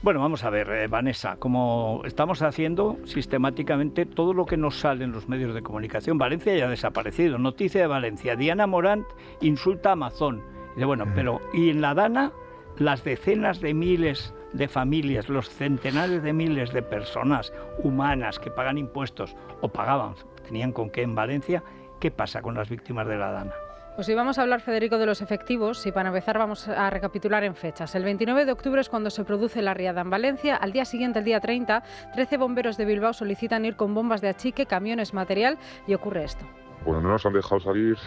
Bueno, vamos a ver, Vanessa, como estamos haciendo sistemáticamente todo lo que nos sale en los medios de comunicación, Valencia ya ha desaparecido. Noticia de Valencia, Diana Morant insulta a Amazon. Dice, bueno, pero ¿y en la Dana? Las decenas de miles de familias, los centenares de miles de personas humanas que pagan impuestos o pagaban, tenían con qué en Valencia, ¿qué pasa con las víctimas de la Dana? Pues hoy vamos a hablar, Federico, de los efectivos y para empezar vamos a recapitular en fechas. El 29 de octubre es cuando se produce la riada en Valencia. Al día siguiente, el día 30, 13 bomberos de Bilbao solicitan ir con bombas de achique, camiones, material y ocurre esto. Bueno, no nos han dejado salir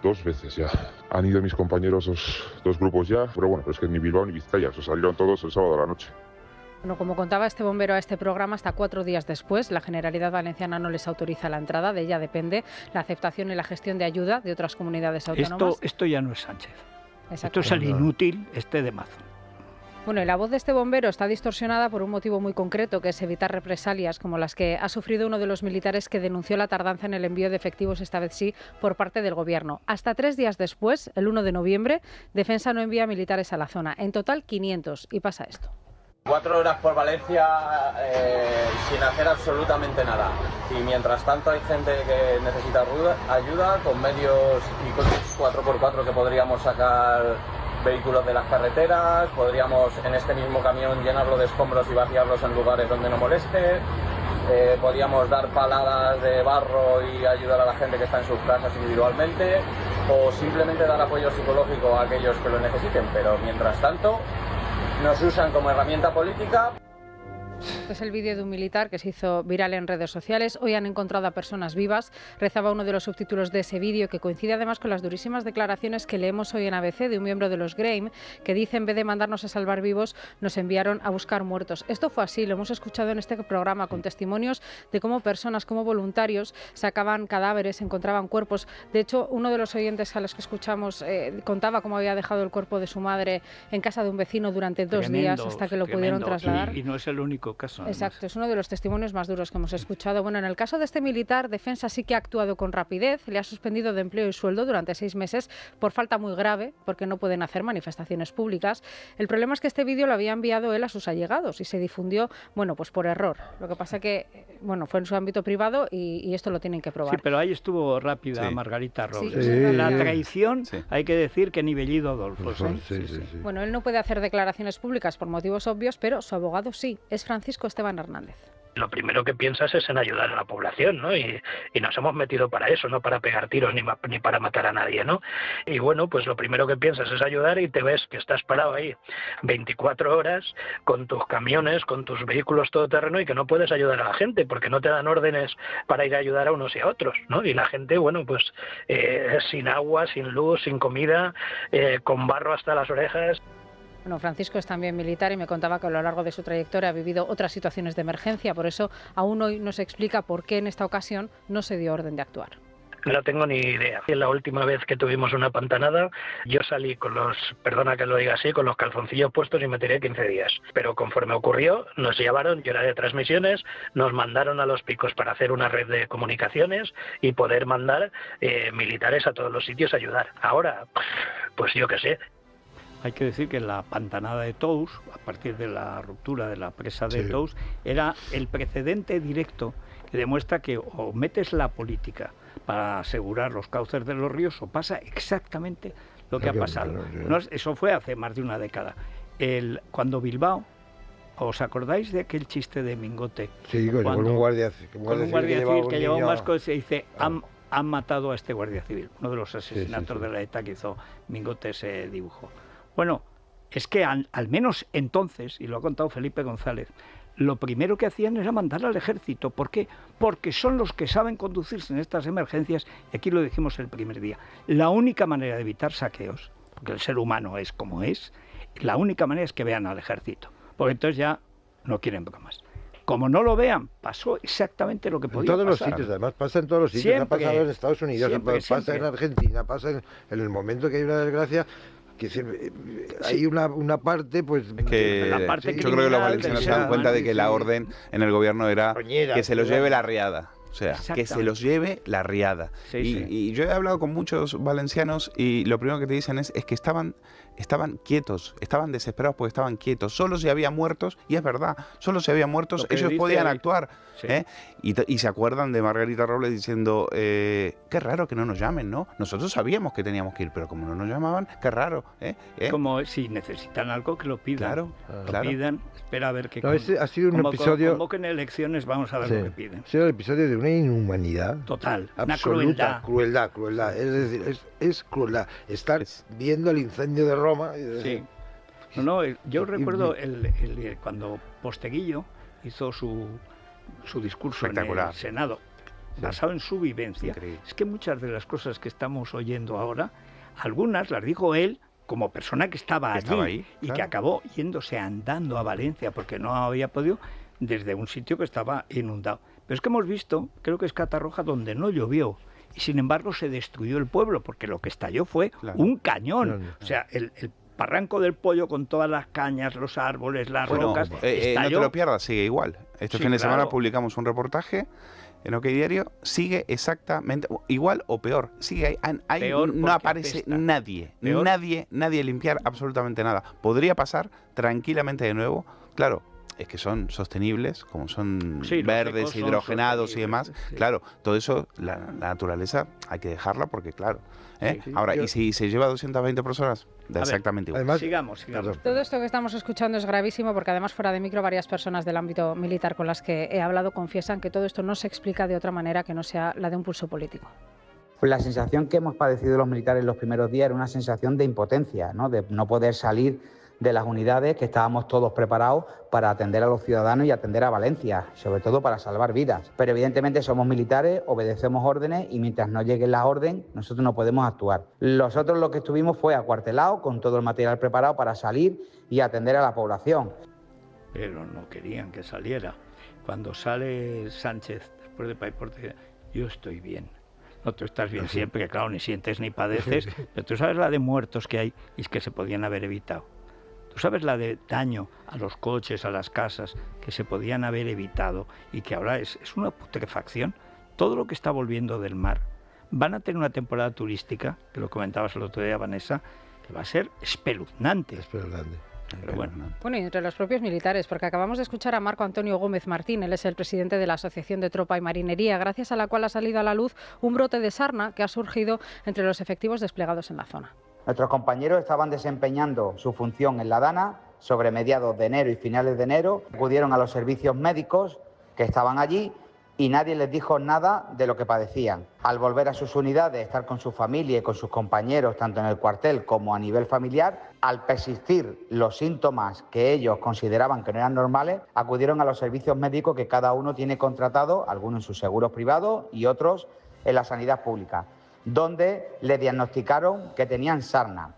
2 veces ya. Han ido mis compañeros dos grupos ya, pero bueno, es que ni Bilbao ni Vizcaya, se salieron todos el sábado a la noche. Bueno, como contaba este bombero a este programa, hasta 4 días después, la Generalidad Valenciana no les autoriza la entrada, de ella depende la aceptación y la gestión de ayuda de otras comunidades autónomas. Esto ya no es Sánchez. Exacto. Esto es el inútil de Mazón. Bueno, y la voz de este bombero está distorsionada por un motivo muy concreto, que es evitar represalias como las que ha sufrido uno de los militares que denunció la tardanza en el envío de efectivos, esta vez sí, por parte del Gobierno. Hasta 3 días después, el 1 de noviembre, Defensa no envía militares a la zona. En total, 500. Y pasa esto. 4 horas por Valencia sin hacer absolutamente nada. Y mientras tanto hay gente que necesita ayuda con medios y coches 4x4 que podríamos sacar vehículos de las carreteras, podríamos en este mismo camión llenarlo de escombros y vaciarlos en lugares donde no moleste, podríamos dar paladas de barro y ayudar a la gente que está en sus casas individualmente, o simplemente dar apoyo psicológico a aquellos que lo necesiten, pero mientras tanto nos usan como herramienta política. Este es el vídeo de un militar que se hizo viral en redes sociales. Hoy han encontrado a personas vivas. Rezaba uno de los subtítulos de ese vídeo, que coincide además con las durísimas declaraciones que leemos hoy en ABC de un miembro de los Grame, que dice: en vez de mandarnos a salvar vivos, nos enviaron a buscar muertos. Esto fue así, lo hemos escuchado en este programa, con testimonios de cómo personas, como voluntarios, sacaban cadáveres, encontraban cuerpos. De hecho, uno de los oyentes a los que escuchamos contaba cómo había dejado el cuerpo de su madre en casa de un vecino durante 2 días hasta que lo pudieron trasladar. Y no es el único caso. Exacto, es uno de los testimonios más duros que hemos escuchado. Bueno, en el caso de este militar, Defensa sí que ha actuado con rapidez, le ha suspendido de empleo y sueldo durante 6 meses por falta muy grave, porque no pueden hacer manifestaciones públicas. El problema es que este vídeo lo había enviado él a sus allegados y se difundió, bueno, pues por error. Lo que pasa que, bueno, fue en su ámbito privado y esto lo tienen que probar. Sí, pero ahí estuvo rápida Margarita Robles. Sí. La traición, hay que decir que ni Bellido Adolfo. Sí. Bueno, él no puede hacer declaraciones públicas por motivos obvios, pero su abogado sí, es Francisco Esteban Hernández. Lo primero que piensas es en ayudar a la población, ¿no? Y nos hemos metido para eso, no para pegar tiros ni para matar a nadie, ¿no? Y bueno, pues lo primero que piensas es ayudar y te ves que estás parado ahí 24 horas con tus camiones, con tus vehículos todoterreno y que no puedes ayudar a la gente porque no te dan órdenes para ir a ayudar a unos y a otros, ¿no? Y la gente, bueno, pues sin agua, sin luz, sin comida, con barro hasta las orejas. Bueno, Francisco es también militar y me contaba que a lo largo de su trayectoria ha vivido otras situaciones de emergencia, por eso aún hoy no se explica por qué en esta ocasión no se dio orden de actuar. No tengo ni idea. La última vez que tuvimos una pantanada, yo salí con perdona que lo diga así, con los calzoncillos puestos y me tiré 15 días. Pero conforme ocurrió, nos llevaron, yo era de transmisiones, nos mandaron a los picos para hacer una red de comunicaciones y poder mandar militares a todos los sitios a ayudar. Ahora, pues yo qué sé. Hay que decir que la pantanada de Tous, a partir de la ruptura de la presa de Tous, era el precedente directo que demuestra que o metes la política para asegurar los cauces de los ríos o pasa exactamente lo que ha pasado. No, eso fue hace más de una década. Cuando Bilbao, ¿os acordáis de aquel chiste de Mingote? Sí, con un guardia civil que llevaba un vasco y se dice: han matado a este guardia civil. Uno de los asesinatos de la ETA que hizo Mingote ese dibujo. Bueno, es que al menos entonces, y lo ha contado Felipe González, lo primero que hacían era mandar al ejército. ¿Por qué? Porque son los que saben conducirse en estas emergencias, y aquí lo dijimos el primer día. La única manera de evitar saqueos, porque el ser humano es como es, la única manera es que vean al ejército, porque entonces ya no quieren bromas. Como no lo vean, pasó exactamente lo que podía pasar. En todos los sitios, además pasa en todos los sitios. Siempre, ha pasado en Estados Unidos, pasa en Argentina, pasa en el momento que hay una desgracia. Hay una parte, pues... yo creo que los valencianos se dan cuenta de que la orden en el gobierno era que se los lleve la riada. O sea, que se los lleve la riada. Y yo he hablado con muchos valencianos y lo primero que te dicen es que estaban quietos, estaban desesperados porque estaban quietos. Solo si había muertos, y es verdad, solo si había muertos ellos podían actuar. Sí. Y se acuerdan de Margarita Robles diciendo, qué raro que no nos llamen, ¿no? Nosotros sabíamos que teníamos que ir, pero como no nos llamaban, qué raro. Como si necesitan algo, que lo pidan. Claro. Pidan, espera a ver qué... Ha sido un episodio... Convoquen elecciones, vamos a ver lo que piden. Ha sido el episodio de una inhumanidad. Total, absoluta, una crueldad. Es decir, es crueldad. Estar viendo el incendio de Roma. Sí. Yo recuerdo cuando Posteguillo hizo su discurso en el Senado, basado en su vivencia. Increíble. Es que muchas de las cosas que estamos oyendo ahora, algunas las dijo él como persona que estaba allí y que acabó yéndose andando a Valencia porque no había podido, desde un sitio que estaba inundado. Pero es que hemos visto, creo que es Catarroja, donde no llovió. Y sin embargo se destruyó el pueblo, porque lo que estalló fue un cañón. O sea, el Barranco del Pollo con todas las cañas, los árboles, las rocas, no te lo pierdas, sigue igual. Este fin de semana publicamos un reportaje en OK Diario, sigue exactamente igual o peor. Sigue peor, no aparece nadie a limpiar absolutamente nada. Podría pasar tranquilamente de nuevo, claro. Es que son sostenibles, como son verdes, hidrogenados y demás. Sí. Claro, todo eso, la naturaleza hay que dejarla porque, claro. Ahora, ¿y si se lleva 220 personas? Exactamente igual. Además, sigamos. Todo esto que estamos escuchando es gravísimo porque además fuera de micro varias personas del ámbito militar con las que he hablado confiesan que todo esto no se explica de otra manera que no sea la de un pulso político. Pues la sensación que hemos padecido los militares los primeros días era una sensación de impotencia, ¿no? De no poder salir de las unidades, que estábamos todos preparados para atender a los ciudadanos y atender a Valencia, sobre todo para salvar vidas. Pero evidentemente somos militares, obedecemos órdenes y mientras no llegue la orden, nosotros no podemos actuar. Nosotros lo que estuvimos fue acuartelados con todo el material preparado para salir y atender a la población. Pero no querían que saliera. Cuando sale Sánchez, después de Paiporte, yo estoy bien. No, tú estás bien siempre, que claro, ni sientes ni padeces, pero tú sabes la de muertos que hay y es que se podían haber evitado. Tú sabes la de daño a los coches, a las casas, que se podían haber evitado y que ahora es una putrefacción. Todo lo que está volviendo del mar. Van a tener una temporada turística, que lo comentabas el otro día, Vanessa, que va a ser espeluznante. Pero bueno, y entre los propios militares, porque acabamos de escuchar a Marco Antonio Gómez Martín, él es el presidente de la Asociación de Tropa y Marinería, gracias a la cual ha salido a la luz un brote de sarna que ha surgido entre los efectivos desplegados en la zona. Nuestros compañeros estaban desempeñando su función en la Dana sobre mediados de enero y finales de enero. Acudieron a los servicios médicos que estaban allí y nadie les dijo nada de lo que padecían. Al volver a sus unidades, estar con su familia y con sus compañeros, tanto en el cuartel como a nivel familiar, al persistir los síntomas que ellos consideraban que no eran normales, acudieron a los servicios médicos que cada uno tiene contratado, algunos en sus seguros privados y otros en la sanidad pública, donde le diagnosticaron que tenían sarna.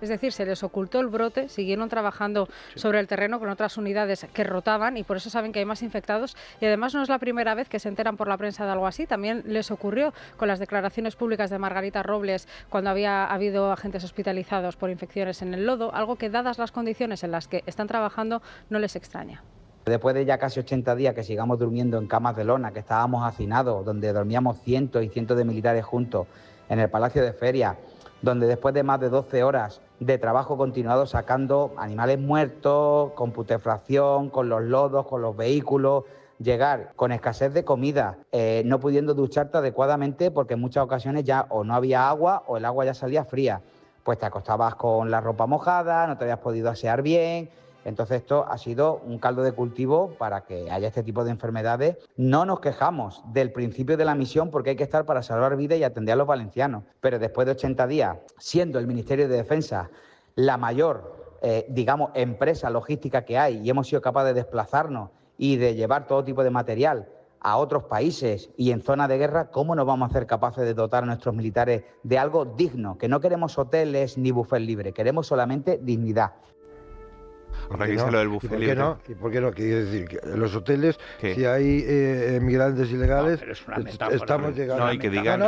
Es decir, se les ocultó el brote, siguieron trabajando sobre el terreno con otras unidades que rotaban y por eso saben que hay más infectados. Y además no es la primera vez que se enteran por la prensa de algo así. También les ocurrió con las declaraciones públicas de Margarita Robles cuando había habido agentes hospitalizados por infecciones en el lodo, algo que dadas las condiciones en las que están trabajando no les extraña. Después de ya casi 80 días que sigamos durmiendo en camas de lona, que estábamos hacinados, donde dormíamos cientos y cientos de militares juntos en el Palacio de Feria, donde después de más de 12 horas de trabajo continuado sacando animales muertos, con putrefacción, con los lodos, con los vehículos, llegar con escasez de comida, no pudiendo ducharte adecuadamente porque en muchas ocasiones ya o no había agua o el agua ya salía fría, pues te acostabas con la ropa mojada, no te habías podido asear bien. Entonces esto ha sido un caldo de cultivo para que haya este tipo de enfermedades. No nos quejamos del principio de la misión porque hay que estar para salvar vidas y atender a los valencianos. Pero después de 80 días, siendo el Ministerio de Defensa la mayor, empresa logística que hay y hemos sido capaces de desplazarnos y de llevar todo tipo de material a otros países y en zona de guerra, ¿cómo no vamos a ser capaces de dotar a nuestros militares de algo digno? Que no queremos hoteles ni buffet libre, queremos solamente dignidad. Ahora que dice lo del buffet libre. ¿Y por qué no? Quiere decir que en los hoteles, si hay emigrantes ilegales, estamos llegando... No, y que digan...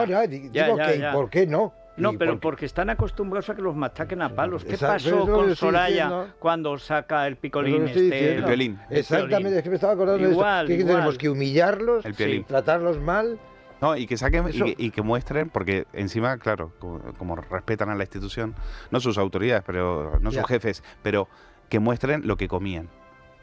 ¿por qué no? No, pero porque están acostumbrados a que los machaquen a palos. ¿Qué pasó con Soraya cuando saca el picolín el violín? Exactamente, es que me estaba acordando igual, de esto. ¿Qué tenemos que humillarlos? El violín. Tratarlos mal. No, y que saquen y que muestren, porque encima, claro, como respetan a la institución, no sus autoridades, pero no sus jefes, pero que muestren lo que comían.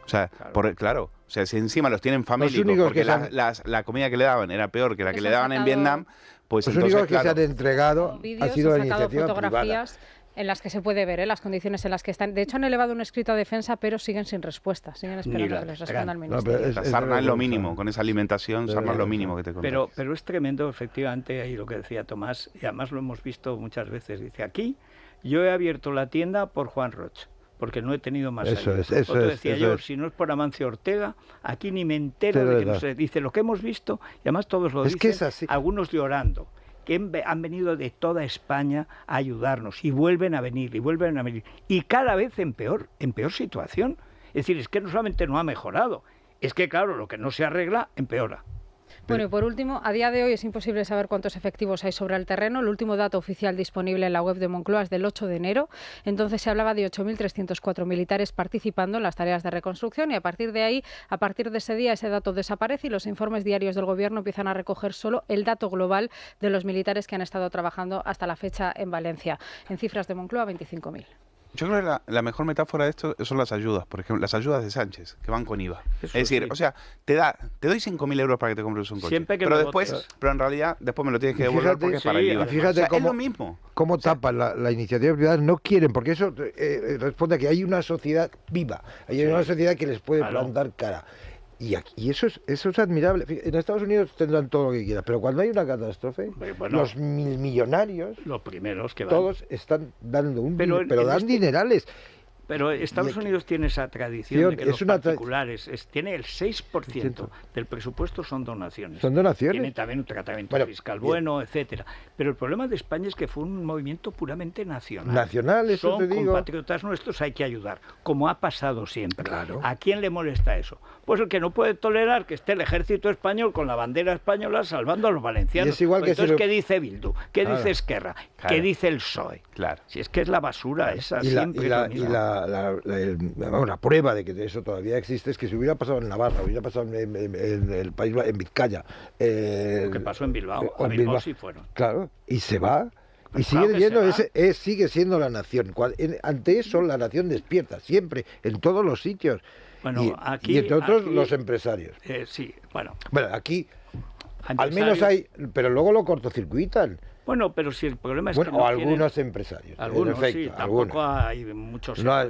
O sea, claro, o sea, si encima los tienen famélicos, porque la comida que le daban era peor que la que le daban en Vietnam, pues los entonces, únicos que se han entregado ha sido la iniciativa fotografías privada. En las que se puede ver las condiciones en las que están. De hecho, han elevado un escrito a defensa, pero siguen sin respuesta. Siguen esperando que les responda el ministerio. La sarna es lo mínimo, con esa alimentación, sarna es lo mínimo que te contagias. Pero es tremendo, efectivamente, ahí lo que decía Tomás, y además lo hemos visto muchas veces. Dice, aquí yo he abierto la tienda por Juan Roch, porque no he tenido más ayuda. Otro decía yo, si no es por Amancio Ortega, aquí ni me entero de que no se dice lo que hemos visto, y además todos lo dicen, que es así. Algunos llorando, que han venido de toda España a ayudarnos, y vuelven a venir, y cada vez en peor situación. Es decir, es que no solamente no ha mejorado, es que claro, lo que no se arregla, empeora. Bueno, y por último, a día de hoy es imposible saber cuántos efectivos hay sobre el terreno. El último dato oficial disponible en la web de Moncloa es del 8 de enero. Entonces se hablaba de 8.304 militares participando en las tareas de reconstrucción y a partir de ahí, a partir de ese día, ese dato desaparece y los informes diarios del Gobierno empiezan a recoger solo el dato global de los militares que han estado trabajando hasta la fecha en Valencia. En cifras de Moncloa, 25.000. Yo creo que la mejor metáfora de esto son las ayudas, por ejemplo, las ayudas de Sánchez, que van con IVA. Eso es decir, sí. O sea, te doy 5.000 euros para que te compres un coche, pero en realidad después me lo tienes que devolver porque es para el IVA. Fíjate es lo mismo. Cómo tapan la iniciativa privada, no quieren, porque eso responde a que hay una sociedad viva, hay una sociedad que les puede plantar cara. Y eso es admirable. En Estados Unidos tendrán todo lo que quieran, pero cuando hay una catástrofe, los millonarios, los primeros que todos están dando pero dan dinerales. Pero Estados Unidos tiene esa tradición de que los particulares tiene el 6% del presupuesto son donaciones. Son donaciones. Tiene también un tratamiento fiscal bueno, etcétera. Pero el problema de España es que fue un movimiento puramente nacional. Nacional, eso te digo. Son compatriotas nuestros, hay que ayudar, como ha pasado siempre. Claro. ¿A quién le molesta eso? Pues el que no puede tolerar que esté el ejército español con la bandera española salvando a los valencianos. Y es igual pues entonces, ¿qué dice Bildu? ¿Qué dice Esquerra? ¿Qué dice el PSOE? Claro. Si es que es la basura esa, siempre la prueba de que eso todavía existe es que si hubiera pasado en Navarra, hubiera pasado en el país, en Vizcaya. Lo que pasó en Bilbao, a Bilbao sí fueron. Claro, y se va. Y sigue siendo la nación. Ante eso, la nación despierta, siempre, en todos los sitios. Bueno, y entre otros, los empresarios. Sí, bueno. Bueno, aquí, al menos hay, pero luego lo cortocircuitan. Bueno, pero si el problema es que no algunos empresarios. Algunos, en efecto, sí, tampoco hay muchos. No ha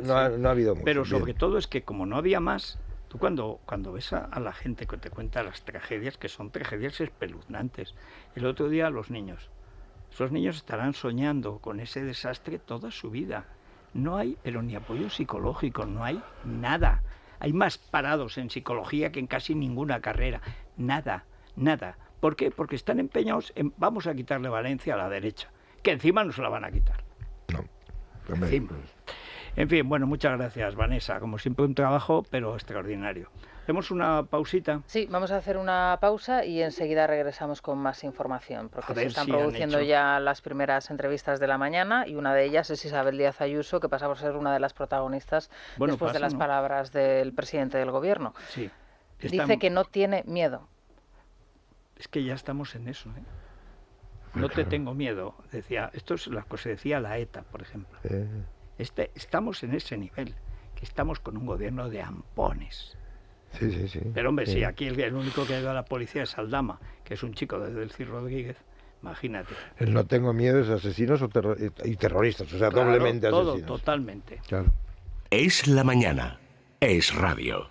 habido muchos. Pero sobre todo es que como no había más, tú cuando ves a la gente que te cuenta las tragedias, que son tragedias espeluznantes. El otro día los niños. Esos niños estarán soñando con ese desastre toda su vida. No hay, pero ni apoyo psicológico, no hay nada. Hay más parados en psicología que en casi ninguna carrera. Nada. ¿Por qué? Porque están empeñados en vamos a quitarle Valencia a la derecha, que encima no se la van a quitar. No. En fin, bueno, muchas gracias, Vanessa. Como siempre, un trabajo, pero extraordinario. ¿Hacemos una pausita? Sí, vamos a hacer una pausa y enseguida regresamos con más información, porque se están produciendo ya las primeras entrevistas de la mañana y una de ellas es Isabel Díaz Ayuso, que pasa por ser una de las protagonistas después de las palabras del presidente del Gobierno. Sí. Dice que no tiene miedo. Es que ya estamos en eso, ¿eh? No te tengo miedo, decía. Esto es lo que se decía la ETA, por ejemplo. Estamos en ese nivel, que estamos con un gobierno de ampones. Sí. Pero hombre, sí, aquí el único que ha ido a la policía es Aldama, que es un chico de Delcy Rodríguez, imagínate. El no tengo miedo es asesinos y terroristas, o sea, doblemente todo, asesinos. Totalmente. Claro. Es la mañana, es radio.